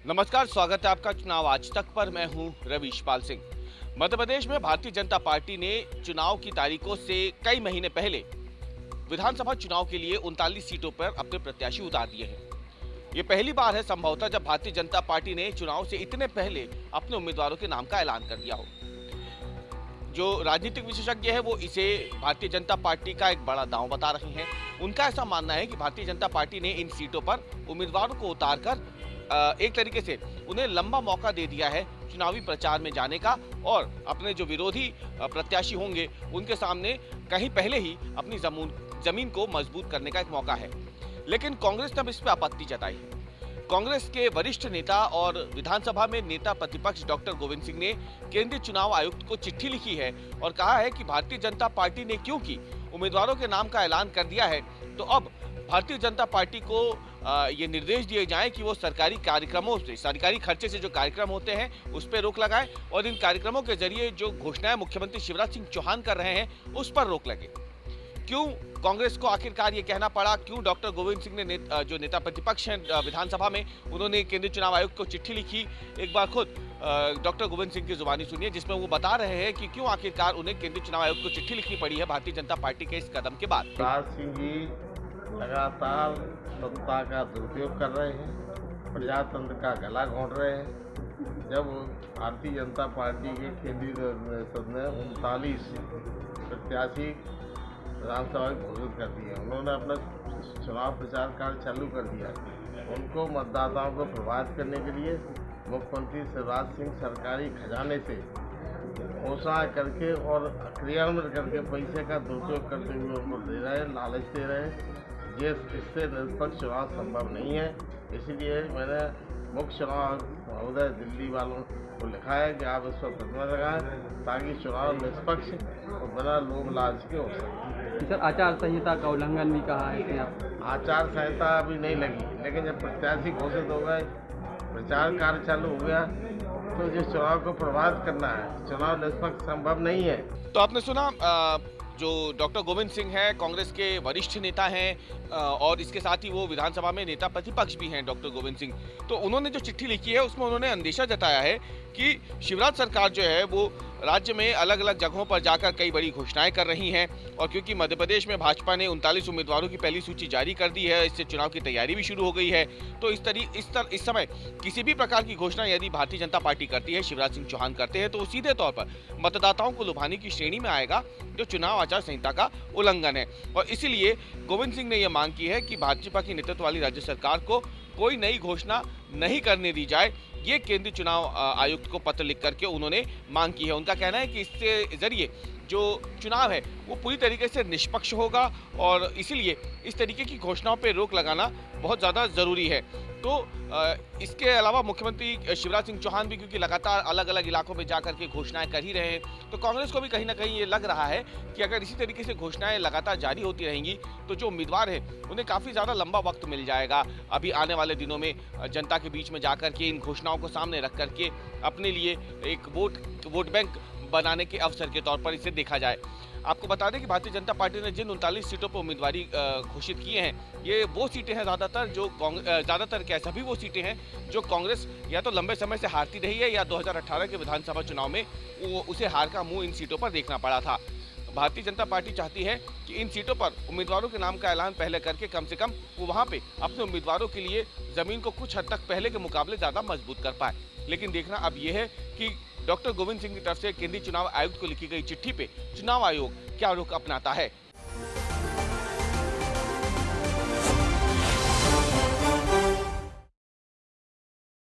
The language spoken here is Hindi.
नमस्कार, स्वागत है आपका चुनाव आज तक पर। मैं हूं रविशपाल सिंह। मध्य प्रदेश में भारतीय जनता पार्टी ने चुनाव की तारीखों से कई महीने पहले विधानसभा चुनाव के लिए 39 सीटों पर अपने प्रत्याशी उतार दिए हैं। ये पहली बार है संभवतः जब भारतीय जनता पार्टी ने चुनाव से इतने पहले अपने उम्मीदवारों के नाम का ऐलान कर दिया हो। जो राजनीतिक विशेषज्ञ है वो इसे भारतीय जनता पार्टी का एक बड़ा दांव बता रहे हैं। उनका ऐसा मानना है कि भारतीय जनता पार्टी ने इन सीटों पर उम्मीदवारों को उतारकर एक तरीके से उन्हें लंबा मौका दे दिया है चुनावी प्रचार में जाने का, और अपने जो विरोधी प्रत्याशी होंगे उनके सामने कहीं पहले ही अपनी जमीन को मजबूत करने का एक मौका है। लेकिन कांग्रेस ने अब इस पर आपत्ति जताई है। कांग्रेस के वरिष्ठ नेता और विधानसभा में नेता प्रतिपक्ष डॉक्टर गोविंद सिंह ने केंद्रीय चुनाव आयुक्त को चिट्ठी लिखी है और कहा है कि भारतीय जनता पार्टी ने क्योंकि उम्मीदवारों के नाम का ऐलान कर दिया है, तो अब भारतीय जनता पार्टी को ये निर्देश दिए जाएं कि वो सरकारी कार्यक्रमों से, सरकारी खर्चे से जो कार्यक्रम होते हैं उस पर रोक लगाए और इन कार्यक्रमों के जरिए जो घोषणाएं मुख्यमंत्री शिवराज सिंह चौहान कर रहे हैं उस पर रोक लगे। क्यों कांग्रेस को आखिरकार ये कहना पड़ा, क्यों डॉक्टर गोविंद सिंह ने जो नेता प्रतिपक्ष हैं विधानसभा में, उन्होंने केंद्रीय चुनाव आयुक्त को चिट्ठी लिखी। एक बार खुद डॉक्टर गोविंद सिंह की जुबानी सुनिए, जिसमें वो बता रहे हैं कि क्यों आखिरकार उन्हें केंद्रीय चुनाव आयुक्त को चिट्ठी लिखनी पड़ी है भारतीय जनता पार्टी के इस कदम के बाद। शिवराज सिंह जी लगातार सत्ता का दुरुपयोग कर रहे हैं, प्रजातंत्र का गला घोंट रहे हैं। जब भारतीय जनता पार्टी के केंद्रीय संसद ने 39 प्रत्याशी विधानसभा में घोषित कर दिए, उन्होंने अपना चुनाव प्रचार कार्य चालू कर दिया। उनको मतदाताओं को प्रभावित करने के लिए मुख्यमंत्री शिवराज सिंह सरकारी खजाने से घोषणा करके और क्रियान्वयन करके पैसे का दुरुपयोग करते हुए उनको दे रहे हैं, लालच दे रहे हैं। ये इससे निष्पक्ष चुनाव संभव नहीं है। इसीलिए मैंने मुख्य चुनाव महोदय दिल्ली वालों को लिखा है कि आप इस पर प्रतिबंध लगाएं ताकि चुनाव निष्पक्ष और बिना लोभ लालच के हो सके। सर, आचार संहिता का उल्लंघन भी कहा है कि आप आचार संहिता अभी नहीं लगी, लेकिन जब प्रत्याशी घोषित हो गए, प्रचार कार्य चालू हो गया, तो जिस चुनाव को प्रभावित करना है, चुनाव निष्पक्ष संभव नहीं है। तो आपने सुना जो डॉक्टर गोविंद सिंह हैं, कांग्रेस के वरिष्ठ नेता हैं और इसके साथ ही वो विधानसभा में नेता प्रतिपक्ष भी हैं डॉक्टर गोविंद सिंह। तो उन्होंने जो चिट्ठी लिखी है उसमें उन्होंने अंदेशा जताया है कि शिवराज सरकार जो है वो राज्य में अलग अलग जगहों पर जाकर कई बड़ी घोषणाएं कर रही हैं, और क्योंकि मध्य प्रदेश में भाजपा ने 39 उम्मीदवारों की पहली सूची जारी कर दी है, इससे चुनाव की तैयारी भी शुरू हो गई है। तो इस समय किसी भी प्रकार की घोषणा यदि भारतीय जनता पार्टी करती है, शिवराज सिंह चौहान करते हैं, तो वो सीधे तौर पर मतदाताओं को लुभाने की श्रेणी में आएगा, जो चुनाव आचार संहिता का उल्लंघन है। और इसीलिए गोविंद सिंह ने यह मांग की है कि भाजपा की नेतृत्व वाली राज्य सरकार को कोई नई घोषणा नहीं करने दी जाए। ये केंद्रीय चुनाव आयुक्त को पत्र लिख करके उन्होंने मांग की है। उनका कहना है कि इससे जरिए जो चुनाव है वो पूरी तरीके से निष्पक्ष होगा और इसीलिए इस तरीके की घोषणाओं पर रोक लगाना बहुत ज़्यादा ज़रूरी है। तो इसके अलावा मुख्यमंत्री शिवराज सिंह चौहान भी क्योंकि लगातार अलग अलग इलाकों में जाकर के घोषणाएं कर ही रहे हैं, तो कांग्रेस को भी कहीं ना कहीं ये लग रहा है कि अगर इसी तरीके से घोषणाएं लगातार जारी होती रहेंगी तो जो उम्मीदवार हैं उन्हें काफ़ी ज़्यादा लंबा वक्त मिल जाएगा अभी आने वाले दिनों में जनता के बीच में जाकर के इन घोषणाओं को सामने रख करके अपने लिए एक वोट बैंक बनाने के अवसर के तौर पर इसे देखा जाए। आपको बता दें कि भारतीय जनता पार्टी ने जिन 39 सीटों पर उम्मीदवारी घोषित किए हैं, ये वो सीटें हैं ज़्यादातर क्या सभी वो सीटें हैं जो कांग्रेस या तो लंबे समय से हारती रही है या 2018 के विधानसभा चुनाव में उसे हार का मुंह इन सीटों पर देखना पड़ा था। भारतीय जनता पार्टी चाहती है कि इन सीटों पर उम्मीदवारों के नाम का ऐलान पहले करके कम से कम वो वहाँ पे अपने उम्मीदवारों के लिए जमीन को कुछ हद तक पहले के मुकाबले ज़्यादा मजबूत कर पाए। लेकिन देखना अब यह है कि डॉक्टर गोविंद सिंह की तरफ से केंद्रीय चुनाव आयुक्त को लिखी गई चिट्ठी पे चुनाव आयोग क्या रुख अपनाता है।